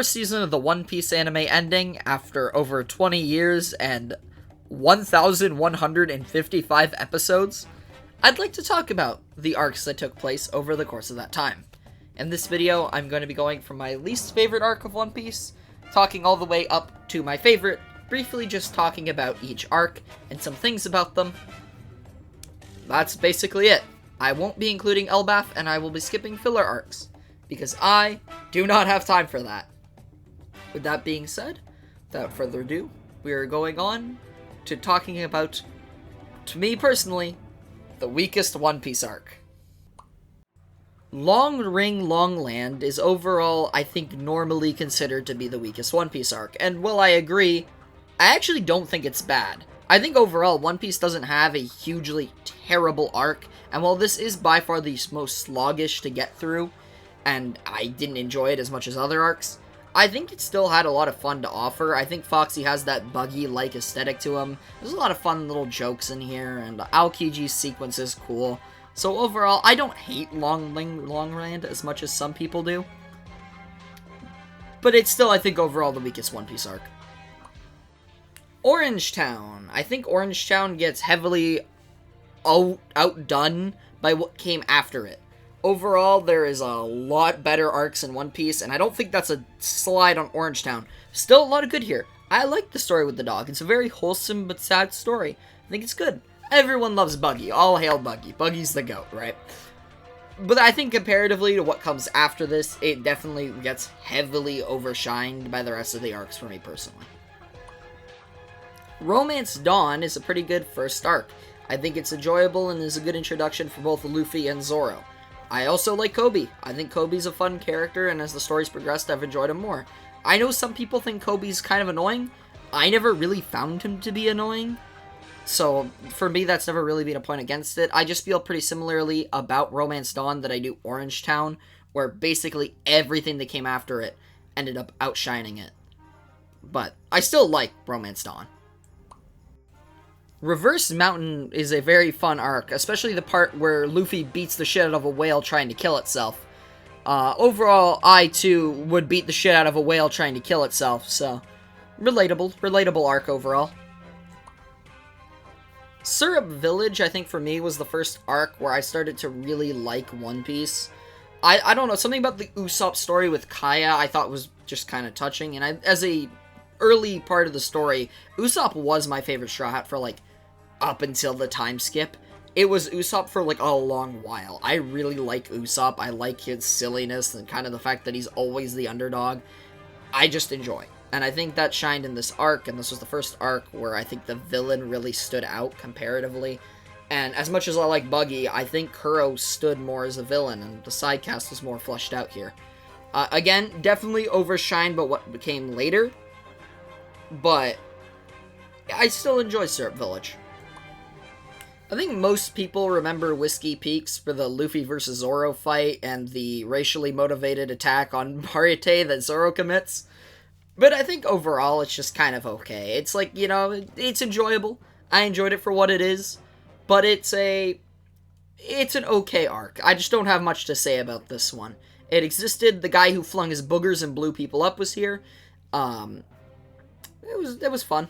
first season of the One Piece anime ending after over 20 years and 1,155 episodes, I'd like to talk about the arcs that took place over the course of that time. In this video, I'm going to be going from my least favorite arc of One Piece, talking all the way up to my favorite, briefly just talking about each arc and some things about them. That's basically it. I won't be including Elbaf, and I will be skipping filler arcs, because I do not have time for that. With that being said, without further ado, we are going on to talking about, to me personally, the weakest One Piece arc. Long Ring Long Land is overall, I think, normally considered to be the weakest One Piece arc, and while I agree, I actually don't think it's bad. I think overall, One Piece doesn't have a hugely terrible arc, and while this is by far the most sluggish to get through, and I didn't enjoy it as much as other arcs, I think it still had a lot of fun to offer. I think Foxy has that buggy-like aesthetic to him. There's a lot of fun little jokes in here, and Aokiji's sequence is cool. So overall, I don't hate Long Land as much as some people do. But it's still, I think, overall the weakest One Piece arc. Orange Town. I think Orange Town gets heavily outdone by what came after it. Overall, there is a lot better arcs in One Piece, and I don't think that's a slide on Orange Town. Still a lot of good here. I like the story with the dog. It's a very wholesome but sad story. I think it's good. Everyone loves Buggy. All hail Buggy. Buggy's the GOAT, right? But I think comparatively to what comes after this, it definitely gets heavily overshined by the rest of the arcs for me personally. Romance Dawn is a pretty good first arc. I think it's enjoyable and is a good introduction for both Luffy and Zoro. I also like Kobe. I think Kobe's a fun character, and as the story's progressed, I've enjoyed him more. I know some people think Kobe's kind of annoying. I never really found him to be annoying. So, for me, that's never really been a point against it. I just feel pretty similarly about Romance Dawn that I do Orange Town, where basically everything that came after it ended up outshining it. But I still like Romance Dawn. Reverse Mountain is a very fun arc, especially the part where Luffy beats the shit out of a whale trying to kill itself. Overall, I too would beat the shit out of a whale trying to kill itself, so relatable arc overall. Syrup Village, I think for me, was the first arc where I started to really like One Piece. I don't know, something about the Usopp story with Kaya I thought was just kind of touching, and as a early part of the story, Usopp was my favorite Straw Hat for, like, up until the time skip. It was Usopp for, like, a long while. I really like Usopp. I like his silliness and kind of the fact that he's always the underdog. I just enjoy. And I think that shined in this arc, and this was the first arc where I think the villain really stood out comparatively. And as much as I like Buggy, I think Kuro stood more as a villain, and the side cast was more fleshed out here. Again, definitely overshined by what became later, but I still enjoy Syrup Village. I think most people remember Whiskey Peaks for the Luffy versus Zoro fight and the racially motivated attack on Mariete that Zoro commits. But I think overall it's just kind of okay. It's like, you know, it's enjoyable. I enjoyed it for what it is. But it's an okay arc. I just don't have much to say about this one. It existed. The guy who flung his boogers and blew people up was here. It was fun.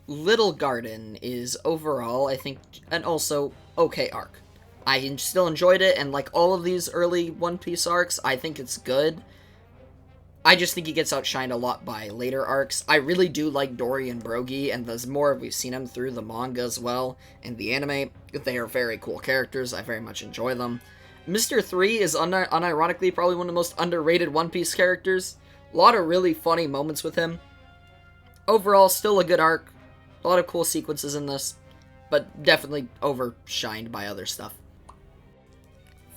Little Garden is overall, I think, an also okay arc. I still enjoyed it, and like all of these early One Piece arcs, I think it's good. I just think he gets outshined a lot by later arcs. I really do like Dory and Brogy, and there's more we've seen them through the manga as well, and the anime. They are very cool characters. I very much enjoy them. Mr. 3 is unironically probably one of the most underrated One Piece characters. A lot of really funny moments with him. Overall, still a good arc. A lot of cool sequences in this, but definitely overshined by other stuff.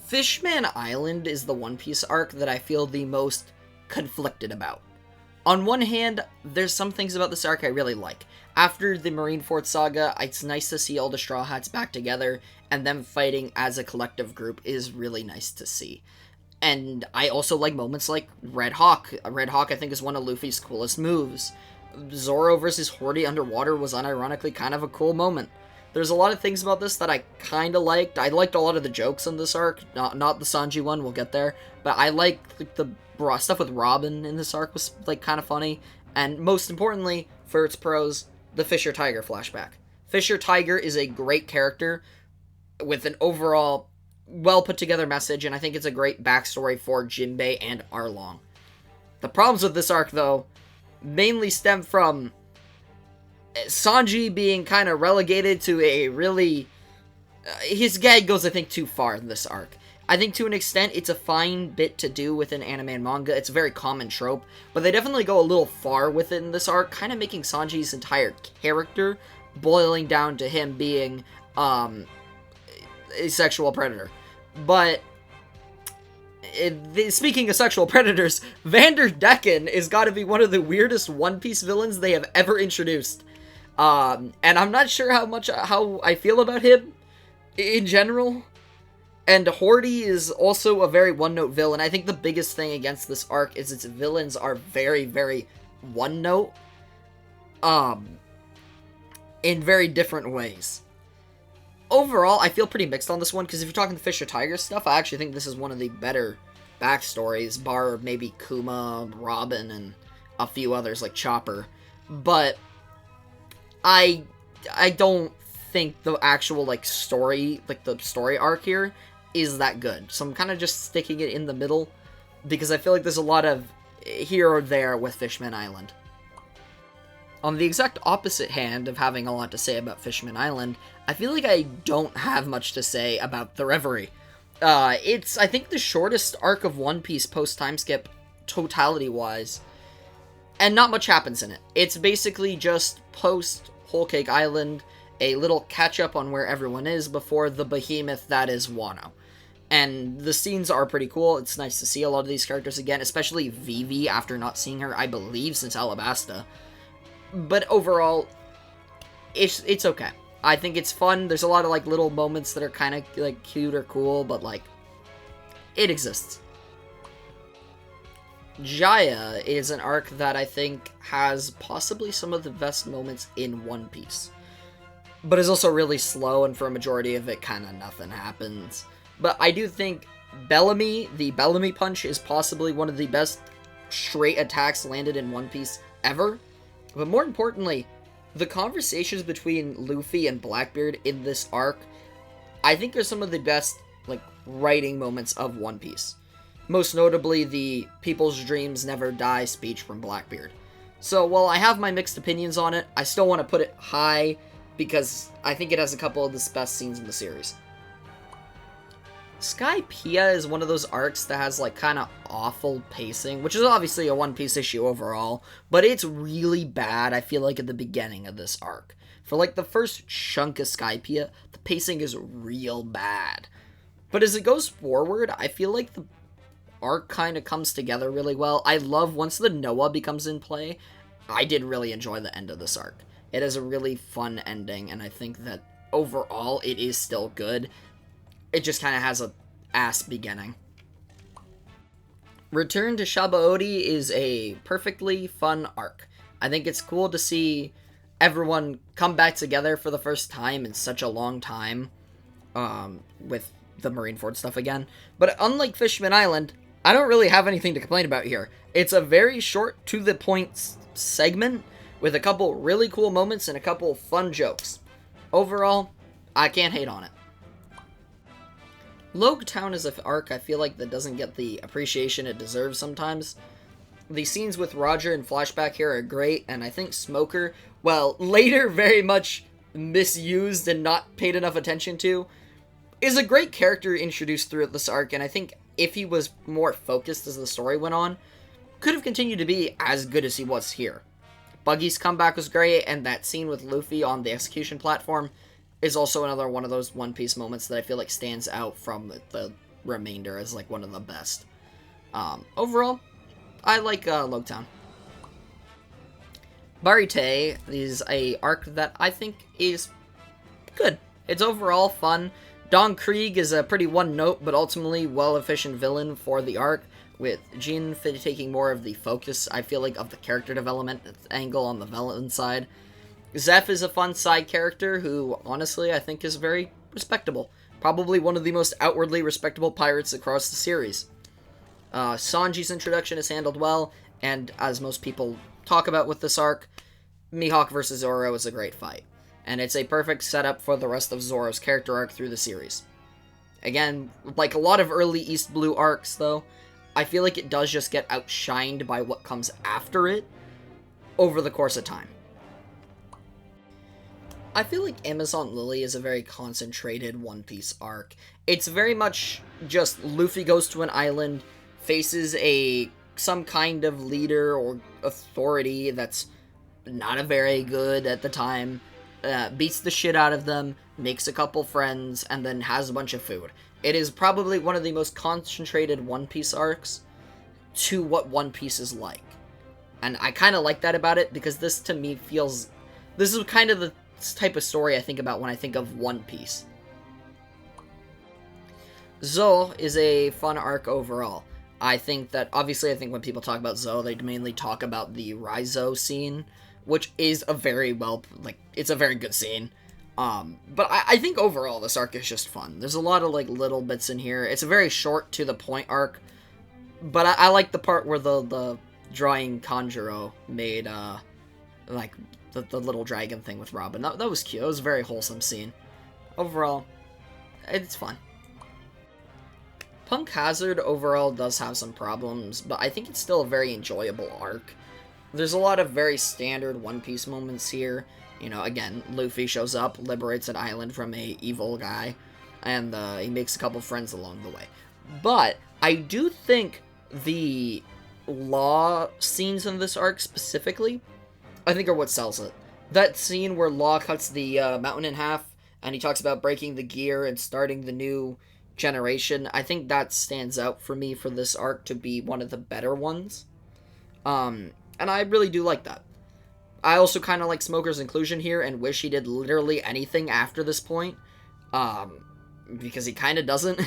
Fishman Island is the One Piece arc that I feel the most conflicted about. On one hand, there's some things about this arc I really like. After the Marineford saga, it's nice to see all the Straw Hats back together, and them fighting as a collective group is really nice to see. And I also like moments like Red Hawk. Red Hawk, I think, is one of Luffy's coolest moves. Zoro versus Horty underwater was unironically kind of a cool moment. There's a lot of things about this that I kind of liked. I liked a lot of the jokes in this arc, not the Sanji one, we'll get there. But I liked like, the stuff with Robin in this arc was like kind of funny. And most importantly, for its pros, the Fisher Tiger flashback. Fisher Tiger is a great character with an overall well put together message, and I think it's a great backstory for Jinbei and Arlong. The problems with this arc, though, mainly stem from Sanji being kind of relegated to a really... his gag goes, I think, too far in this arc. I think to an extent, it's a fine bit to do within anime and manga. It's a very common trope, but they definitely go a little far with it in this arc, kind of making Sanji's entire character boiling down to him being a sexual predator. But speaking of sexual predators, Vanderdecken is got to be one of the weirdest One Piece villains they have ever introduced. And I'm not sure how I feel about him in general. And Hordy is also a very one-note villain. I think the biggest thing against this arc is its villains are very, very one-note. In very different ways. Overall, I feel pretty mixed on this one, because if you're talking the Fisher Tiger stuff, I actually think this is one of the better backstories, bar maybe Kuma, Robin, and a few others like Chopper. But I don't think the actual like story, like the story arc here, is that good. So I'm kind of just sticking it in the middle, because I feel like there's a lot of here or there with Fishman Island. On the exact opposite hand of having a lot to say about Fishman Island, I feel like I don't have much to say about the Reverie. It's, I think, the shortest arc of One Piece post-time skip, totality-wise, and not much happens in it. It's basically just post-Whole Cake Island, a little catch-up on where everyone is before the behemoth that is Wano. And the scenes are pretty cool. It's nice to see a lot of these characters again, especially Vivi, after not seeing her, I believe, since Alabasta. But overall, it's okay. I think it's fun. There's a lot of, like, little moments that are kind of, like, cute or cool, but, like, it exists. Jaya is an arc that I think has possibly some of the best moments in One Piece. But is also really slow, and for a majority of it, kind of nothing happens. But I do think Bellamy, the Bellamy Punch, is possibly one of the best straight attacks landed in One Piece ever. But more importantly, the conversations between Luffy and Blackbeard in this arc, I think are some of the best, like, writing moments of One Piece. Most notably, the People's Dreams Never Die speech from Blackbeard. So, while I have my mixed opinions on it, I still want to put it high, because I think it has a couple of the best scenes in the series. Skypiea is one of those arcs that has, like, kind of awful pacing, which is obviously a One Piece issue overall, but it's really bad, I feel like, at the beginning of this arc. For, like, the first chunk of Skypiea, the pacing is real bad. But as it goes forward, I feel like the arc kind of comes together really well. I love, once the Noah becomes in play, I did really enjoy the end of this arc. It has a really fun ending, and I think that overall it is still good. It just kind of has a ass beginning. Return to Shabaodi is a perfectly fun arc. I think it's cool to see everyone come back together for the first time in such a long time, with the Marineford stuff again. But unlike Fishman Island, I don't really have anything to complain about here. It's a very short, to-the-point segment with a couple really cool moments and a couple fun jokes. Overall, I can't hate on it. Logue Town is an arc I feel like that doesn't get the appreciation it deserves sometimes. The scenes with Roger and Flashback here are great, and I think Smoker, well, later very much misused and not paid enough attention to, is a great character introduced throughout this arc, and I think if he was more focused as the story went on, could have continued to be as good as he was here. Buggy's comeback was great, and that scene with Luffy on the execution platform is also another one of those One Piece moments that I feel like stands out from the remainder as, like, one of the best. Overall, I like Logue Town. Barite is a arc that I think is good. It's overall fun. Don Krieg is a pretty one-note, but ultimately well-efficient villain for the arc, with Jin taking more of the focus, I feel like, of the character development angle on the villain side. Zeph is a fun side character who, honestly, I think is very respectable. Probably one of the most outwardly respectable pirates across the series. Sanji's introduction is handled well, and as most people talk about with this arc, Mihawk vs. Zoro is a great fight. And it's a perfect setup for the rest of Zoro's character arc through the series. Again, like a lot of early East Blue arcs, though, I feel like it does just get outshined by what comes after it over the course of time. I feel like Amazon Lily is a very concentrated One Piece arc. It's very much just Luffy goes to an island, faces some kind of leader or authority that's not a very good at the time, beats the shit out of them, makes a couple friends, and then has a bunch of food. It is probably one of the most concentrated One Piece arcs to what One Piece is like. And I kind of like that about it, because this to me feels... This is kind of the type of story I think about when I think of One Piece. Zou is a fun arc overall. I think when people talk about Zou, they mainly talk about the Raizo scene, which is a very it's a very good scene. But I think overall this arc is just fun. There's a lot of little bits in here. It's a very short to the point arc, but I like the part where the drawing Kanjuro made the little dragon thing with Robin. That was cute. It was a very wholesome scene. Overall, it's fun. Punk Hazard overall does have some problems, but I think it's still a very enjoyable arc. There's a lot of very standard One Piece moments here. You know, again, Luffy shows up, liberates an island from a evil guy, and he makes a couple friends along the way. But I do think the Law scenes in this arc specifically, I think are what sells it. That scene where Law cuts the mountain in half, and he talks about breaking the gear and starting the new generation, I think that stands out for me for this arc to be one of the better ones. And I really do like that. I also kind of like Smoker's inclusion here and wish he did literally anything after this point. Because he kind of doesn't.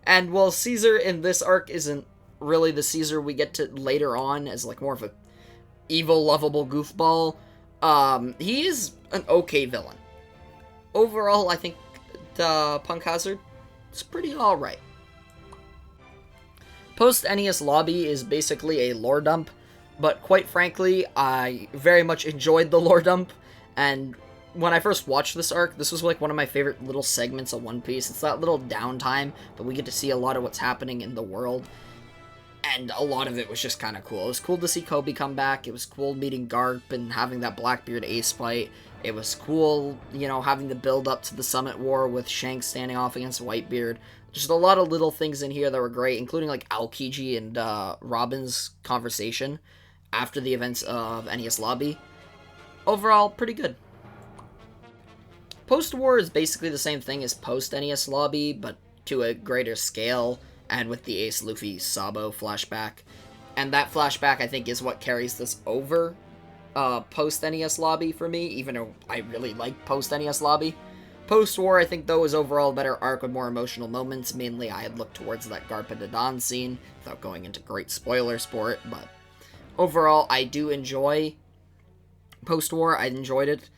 And while Caesar in this arc isn't really the Caesar we get to later on as more of a evil, lovable goofball, he is an okay villain. Overall, I think Punk Hazard, it's pretty alright. Post-Enies Lobby is basically a lore dump, but quite frankly, I very much enjoyed the lore dump, and when I first watched this arc, this was one of my favorite little segments of One Piece. It's that little downtime, but we get to see a lot of what's happening in the world, and a lot of it was just kind of cool. It was cool to see Kobe come back, it was cool meeting Garp and having that Blackbeard Ace fight, it was cool, having the build up to the Summit War with Shanks standing off against Whitebeard. Just a lot of little things in here that were great, including Aokiji and Robin's conversation after the events of Enies Lobby. Overall, pretty good. Post-war is basically the same thing as post-Enies Lobby, but to a greater scale, and with the Ace Luffy Sabo flashback. And that flashback, I think, is what carries this over post-Enies Lobby for me, even though I really like post-Enies Lobby. Post-war, I think, though, is overall a better arc with more emotional moments. Mainly, I had looked towards that Garp and Dadan scene, without going into great spoiler sport, but overall, I do enjoy post-war. I enjoyed it.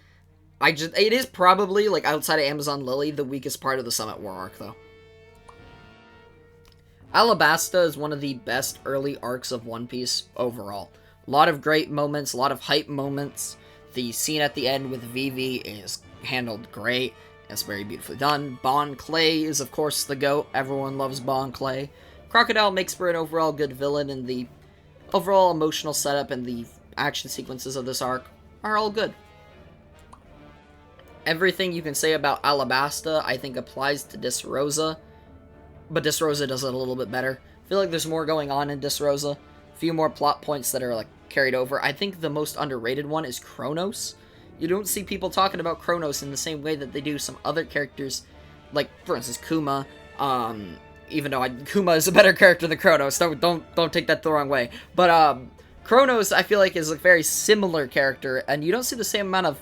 It is probably, outside of Amazon Lily, the weakest part of the Summit War arc, though. Alabasta is one of the best early arcs of One Piece overall. A lot of great moments, a lot of hype moments. The scene at the end with Vivi is handled great. It's very beautifully done. Bon Clay is, of course, the GOAT. Everyone loves Bon Clay. Crocodile makes for an overall good villain, and the overall emotional setup and the action sequences of this arc are all good. Everything you can say about Alabasta, I think, applies to Dressrosa, but Dressrosa does it a little bit better. I feel like there's more going on in Dressrosa. A few more plot points that are, carried over. I think the most underrated one is Kronos. You don't see people talking about Kronos in the same way that they do some other characters, for instance, Kuma. Even though Kuma is a better character than Kronos, don't take that the wrong way. But Kronos, I feel like, is a very similar character, and you don't see the same amount of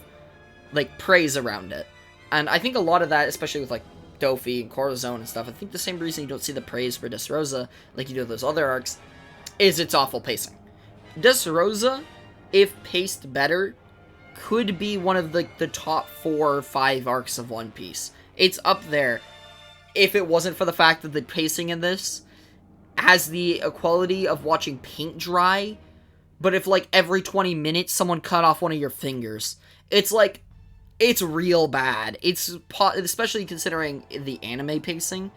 praise around it. And I think a lot of that, especially with Dofi and Corazon and stuff, I think the same reason you don't see the praise for Dressrosa like you do those other arcs is its awful pacing. Dressrosa, if paced better, could be one of the top 4 or 5 arcs of One Piece. It's up there. If it wasn't for the fact that the pacing in this has the quality of watching paint dry, but if, like, every 20 minutes someone cut off one of your fingers, it's like, it's real bad. It's, especially considering the anime pacing,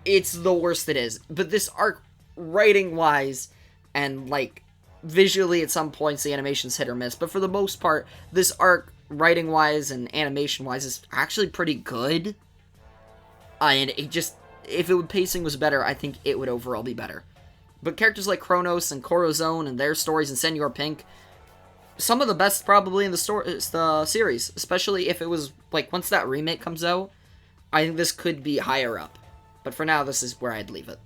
it's the worst it is. But this arc, writing-wise, and, like, visually at some points the animation's hit or miss, but for the most part, this arc, writing-wise and animation-wise, is actually pretty good. And it just, if pacing was better, I think it would overall be better. But characters like Kronos and Corozone and their stories and Senor Pink, some of the best probably in the series, especially if it was, like, once that remake comes out, I think this could be higher up. But for now, this is where I'd leave it.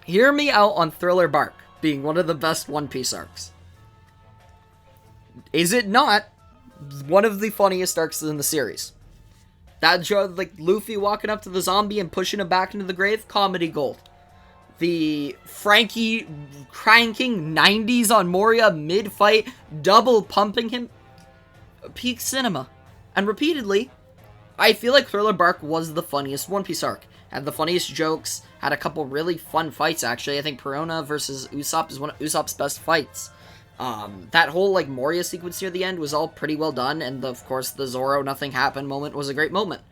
Hear me out on Thriller Bark being one of the best One Piece arcs. Is it not one of the funniest arcs in the series? That joke, like, Luffy walking up to the zombie and pushing him back into the grave, comedy gold. The Frankie cranking 90s on Moria mid-fight, double pumping him, peak cinema. And repeatedly, I feel like Thriller Bark was the funniest One Piece arc. Had the funniest jokes, had a couple really fun fights, actually. I think Perona versus Usopp is one of Usopp's best fights. That whole, like, Moria sequence near the end was all pretty well done, and of course the Zoro nothing happened moment was a great moment.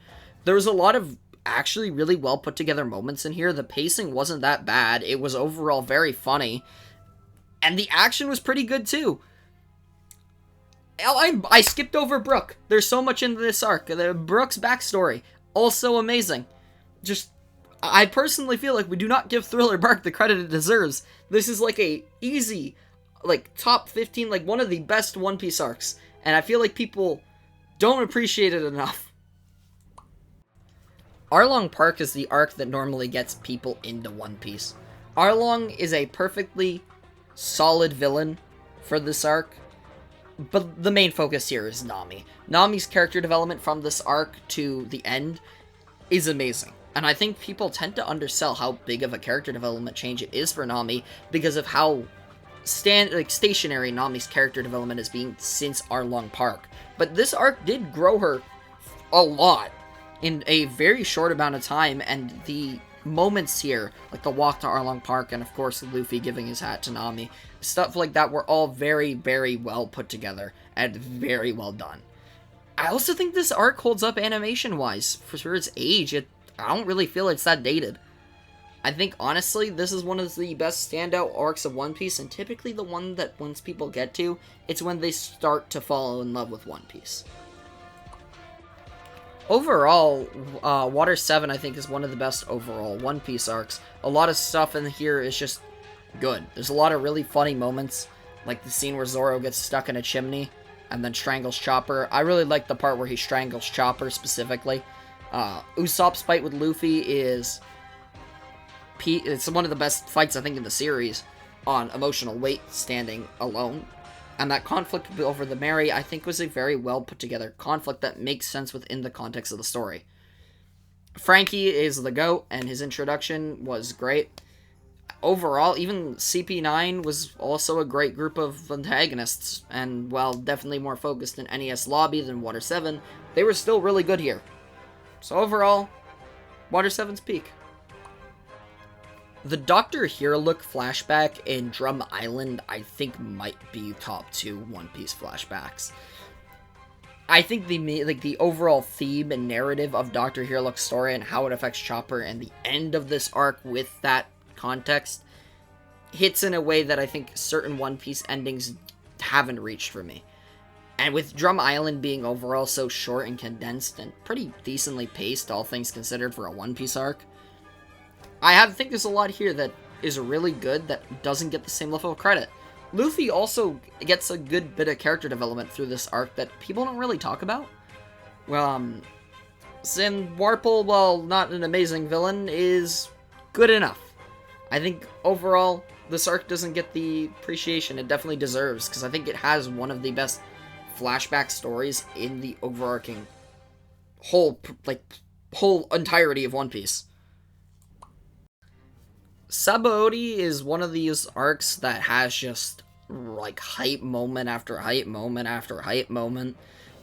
There was a lot of actually really well put together moments in here. The pacing wasn't that bad. It was overall very funny. And the action was pretty good too. I skipped over Brook. There's so much in this arc. Brook's backstory, also amazing. Just, I personally feel like we do not give Thriller Bark the credit it deserves. This is like a easy, like, top 15, like, one of the best One Piece arcs. And I feel like people don't appreciate it enough. Arlong Park is the arc that normally gets people into One Piece. Arlong is a perfectly solid villain for this arc, but the main focus here is Nami. Nami's character development from this arc to the end is amazing, and I think people tend to undersell how big of a character development change it is for Nami because of how stationary Nami's character development has been since Arlong Park. But this arc did grow her a lot in a very short amount of time, and the moments here, like the walk to Arlong Park, and of course Luffy giving his hat to Nami, stuff like that were all very, very well put together, and very well done. I also think this arc holds up animation-wise. For its age, I don't really feel it's that dated. I think, honestly, this is one of the best standout arcs of One Piece, and typically the one that once people get to, it's when they start to fall in love with One Piece. Overall, Water 7, I think, is one of the best overall One Piece arcs. A lot of stuff in here is just good. There's a lot of really funny moments, like the scene where Zoro gets stuck in a chimney and then strangles Chopper. I really like the part where he strangles Chopper, specifically. Usopp's fight with Luffy is... it's one of the best fights, I think, in the series on emotional weight, standing alone. And that conflict over the Mary, I think, was a very well put together conflict that makes sense within the context of the story. Frankie is the GOAT, and his introduction was great. Overall, even CP9 was also a great group of antagonists, and while definitely more focused in NES Lobby than Water 7, they were still really good here. So overall, Water 7's peak. The Dr. Hirelook flashback in Drum Island, I think, might be top 2 One Piece flashbacks. I think the overall theme and narrative of Dr. Hirelook's story and how it affects Chopper and the end of this arc with that context hits in a way that I think certain One Piece endings haven't reached for me. And with Drum Island being overall so short and condensed and pretty decently paced, all things considered, for a One Piece arc, I think there's a lot here that is really good that doesn't get the same level of credit. Luffy also gets a good bit of character development through this arc that people don't really talk about. Sin Warple, while not an amazing villain, is good enough. I think overall, this arc doesn't get the appreciation it definitely deserves, because I think it has one of the best flashback stories in the overarching whole entirety of One Piece. Sabaody is one of these arcs that has just like, hype moment after hype moment after hype moment.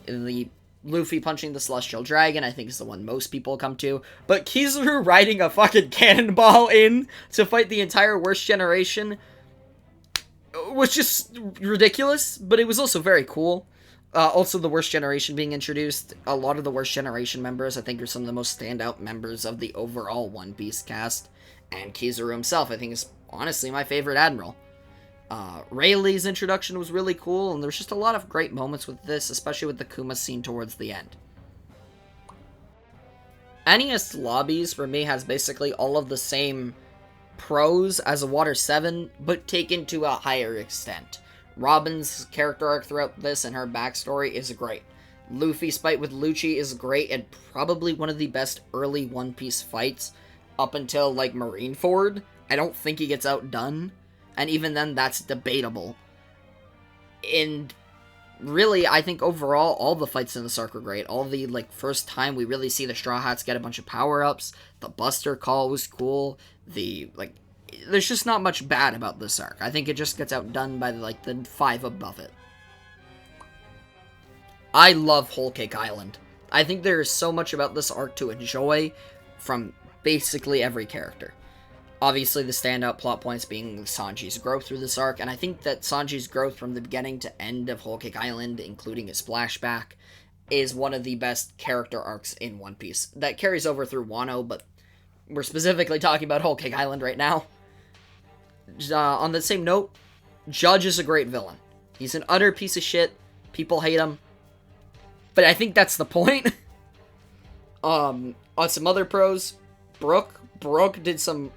The Luffy punching the Celestial Dragon, I think, is the one most people come to. But Kizaru riding a fucking cannonball in to fight the entire Worst Generation was just ridiculous, but it was also very cool. Also, the Worst Generation being introduced. A lot of the Worst Generation members, I think, are some of the most standout members of the overall One Piece cast. And Kizaru himself, I think, is honestly my favorite admiral. Rayleigh's introduction was really cool, and there's just a lot of great moments with this, especially with the Kuma scene towards the end. NES Lobbies, for me, has basically all of the same pros as a Water 7, but taken to a higher extent. Robin's character arc throughout this and her backstory is great. Luffy's fight with Lucci is great and probably one of the best early One Piece fights up until, like, Marineford. I don't think he gets outdone, and even then, that's debatable. And really, I think overall, all the fights in this arc are great. All the, like, first time we really see the Straw Hats get a bunch of power-ups, the Buster Call was cool, there's just not much bad about this arc. I think it just gets outdone by, like, the 5 above it. I love Whole Cake Island. I think there is so much about this arc to enjoy from basically every character. Obviously, the standout plot points being Sanji's growth through this arc, and I think that Sanji's growth from the beginning to end of Whole Cake Island, including his flashback, is one of the best character arcs in One Piece. That carries over through Wano, but we're specifically talking about Whole Cake Island right now. On the same note, Judge is a great villain. He's an utter piece of shit. People hate him. But I think that's the point. On some other pros, Brook did some...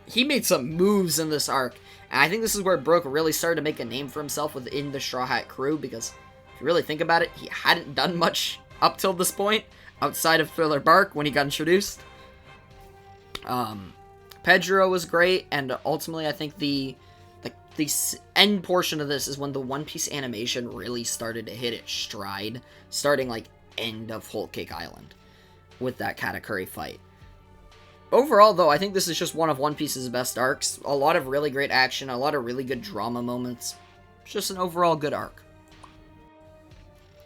he made some moves in this arc. And I think this is where Brook really started to make a name for himself within the Straw Hat crew, because if you really think about it, he hadn't done much up till this point, outside of Thriller Bark when he got introduced. Pedro was great, and ultimately I think the end portion of this is when the One Piece animation really started to hit its stride, starting, like, end of Whole Cake Island, with that Katakuri fight. Overall, though, I think this is just one of One Piece's best arcs. A lot of really great action, a lot of really good drama moments. It's just an overall good arc.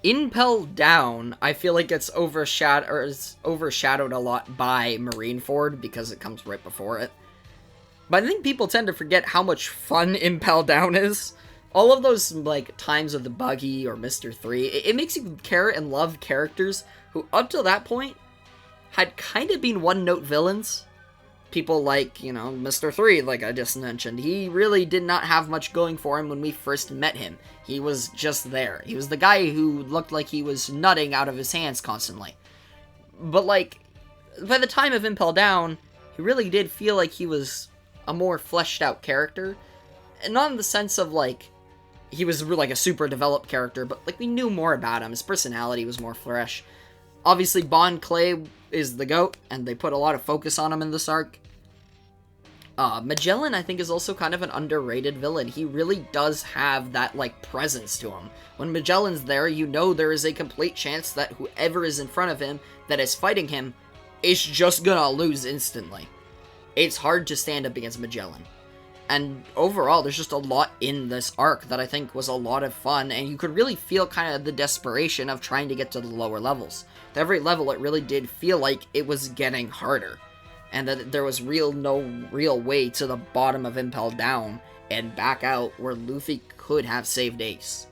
Impel Down, I feel like it's overshadowed a lot by Marineford because it comes right before it. But I think people tend to forget how much fun Impel Down is. All of those, like, times of the Buggy or Mr. 3, it makes you care and love characters who, up till that point, had kind of been one-note villains. People like, you know, Mr. 3, like I just mentioned. He really did not have much going for him when we first met him. He was just there. He was the guy who looked like he was nutting out of his hands constantly. But, like, by the time of Impel Down, he really did feel like he was a more fleshed out character. And not in the sense of, like, he was, like, a super developed character, but, like, we knew more about him. His personality was more fresh. Obviously, Bon Clay is the GOAT, and they put a lot of focus on him in this arc. Magellan, I think, is also kind of an underrated villain. He really does have that, like, presence to him. When Magellan's there, you know there is a complete chance that whoever is in front of him that is fighting him is just gonna lose instantly. It's hard to stand up against Magellan. And overall, there's just a lot in this arc that I think was a lot of fun, and you could really feel kind of the desperation of trying to get to the lower levels. At every level, it really did feel like it was getting harder, and that there was no real way to the bottom of Impel Down and back out where Luffy could have saved Ace.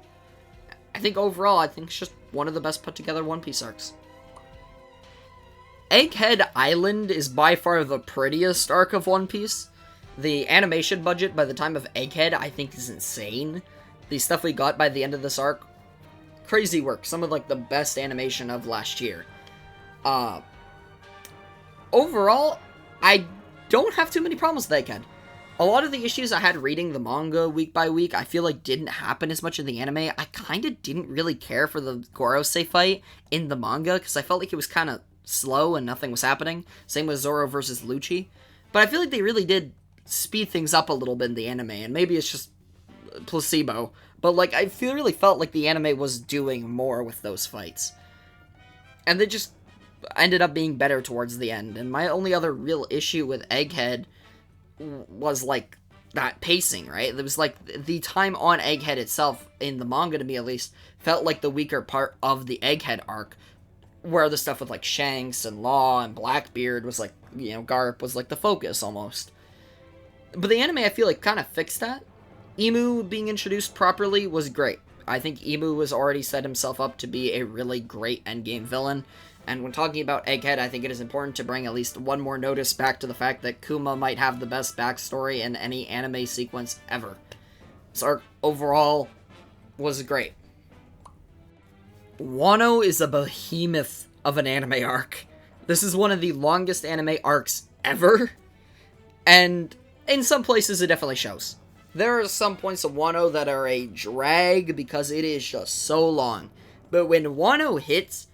I think overall, I think it's just one of the best put together One Piece arcs. Egghead Island is by far the prettiest arc of One Piece. The animation budget by the time of Egghead, I think, is insane. The stuff we got by the end of this arc, crazy work. Some of, like, the best animation of last year. Overall, I don't have too many problems with Egghead. A lot of the issues I had reading the manga week by week, I feel like didn't happen as much in the anime. I kind of didn't really care for the Gorosei fight in the manga, because I felt like it was kind of slow and nothing was happening. Same with Zoro versus Lucci. But I feel like they really did speed things up a little bit in the anime, and maybe it's just placebo, but, like, I really felt like the anime was doing more with those fights. And they just ended up being better towards the end, and my only other real issue with Egghead was, like, that pacing, right? It was like the time on Egghead itself, in the manga to me at least, felt like the weaker part of the Egghead arc, where the stuff with like Shanks and Law and Blackbeard was like, Garp was like the focus almost. But the anime, I feel like, kind of fixed that. Emu being introduced properly was great. I think Emu has already set himself up to be a really great endgame villain. And when talking about Egghead, I think it is important to bring at least one more notice back to the fact that Kuma might have the best backstory in any anime sequence ever. This arc overall was great. Wano is a behemoth of an anime arc. This is one of the longest anime arcs ever, and in some places it definitely shows. There are some points of Wano that are a drag because it is just so long, but when Wano hits,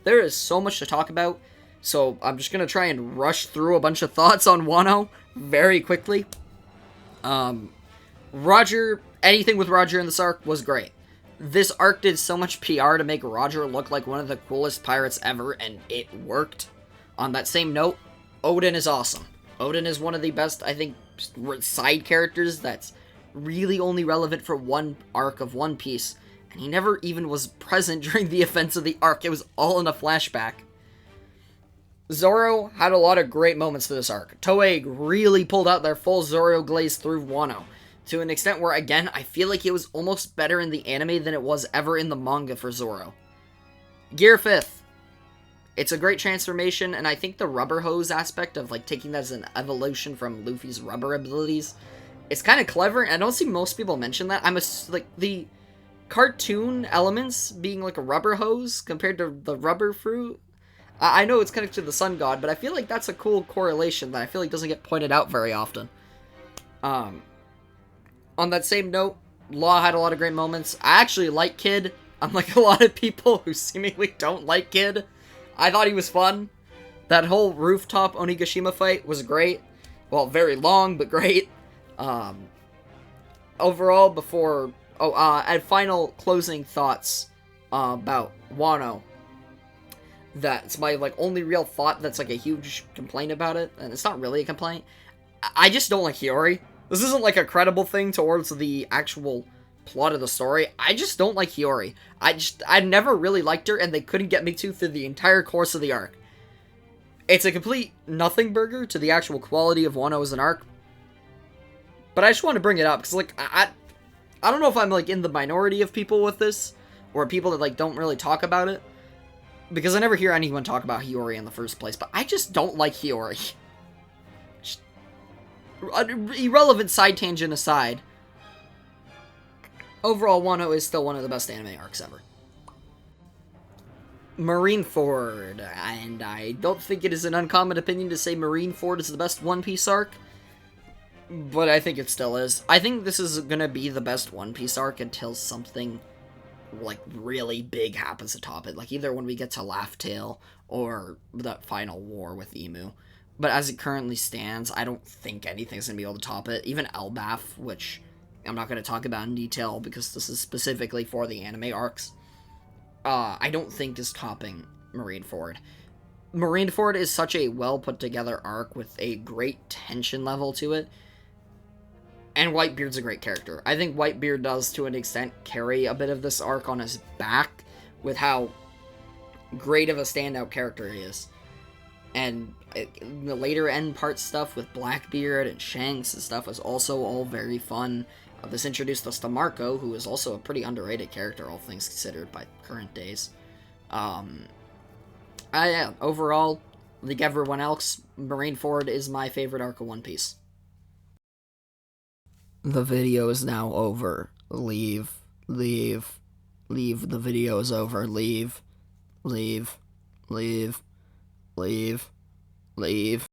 there is so much to talk about, so I'm just going to try and rush through a bunch of thoughts on Wano very quickly. Roger, anything with Roger in this arc was great. This arc did so much PR to make Roger look like one of the coolest pirates ever, and it worked. On that same note, Odin is awesome. Odin is one of the best, I think, side characters that's really only relevant for one arc of One Piece, and he never even was present during the events of the arc. It was all in a flashback. Zoro had a lot of great moments for this arc. Toei really pulled out their full Zoro glaze through Wano, to an extent where, again, I feel like it was almost better in the anime than it was ever in the manga for Zoro. Gear 5th. It's a great transformation, and I think the rubber hose aspect of, like, taking that as an evolution from Luffy's rubber abilities, it's kind of clever, and I don't see most people mention that. Like, the cartoon elements being, like, a rubber hose compared to the rubber fruit, I know it's connected to the sun god, but I feel like that's a cool correlation that I feel like doesn't get pointed out very often. On that same note, Law had a lot of great moments. I actually like Kid, unlike a lot of people who seemingly don't like Kid. I thought he was fun. That whole rooftop Onigashima fight was great. Well, very long, but great. Overall, and final closing thoughts about Wano. That's my, like, only real thought that's, like, a huge complaint about it. And it's not really a complaint. I just don't like Hiyori. This isn't, like, a credible thing towards the actual plot of the story. I just don't like Hiyori. I never really liked her, and they couldn't get me to through the entire course of the arc. It's a complete nothing burger to the actual quality of Wano as an arc. But I just want to bring it up, because, like, I don't know if I'm, like, in the minority of people with this, or people that, like, don't really talk about it. Because I never hear anyone talk about Hiyori in the first place, but I just don't like Hiyori. Irrelevant side tangent aside, overall, Wano is still one of the best anime arcs ever. Marineford, and I don't think it is an uncommon opinion to say Marineford is the best One Piece arc, but I think it still is. I think this is gonna be the best One Piece arc until something, like, really big happens atop it, like either when we get to Laugh Tale or that final war with Emu. But as it currently stands, I don't think anything's going to be able to top it. Even Elbaf, which I'm not going to talk about in detail because this is specifically for the anime arcs, I don't think is topping Marineford. Marineford is such a well-put-together arc with a great tension level to it. And Whitebeard's a great character. I think Whitebeard does, to an extent, carry a bit of this arc on his back with how great of a standout character he is. And the later end part stuff with Blackbeard and Shanks and stuff was also all very fun. This introduced us to Marco, who is also a pretty underrated character, all things considered, by current days. Yeah, overall, like everyone else, Marineford is my favorite arc of One Piece. The video is now over. Leave. The video is over. Leave.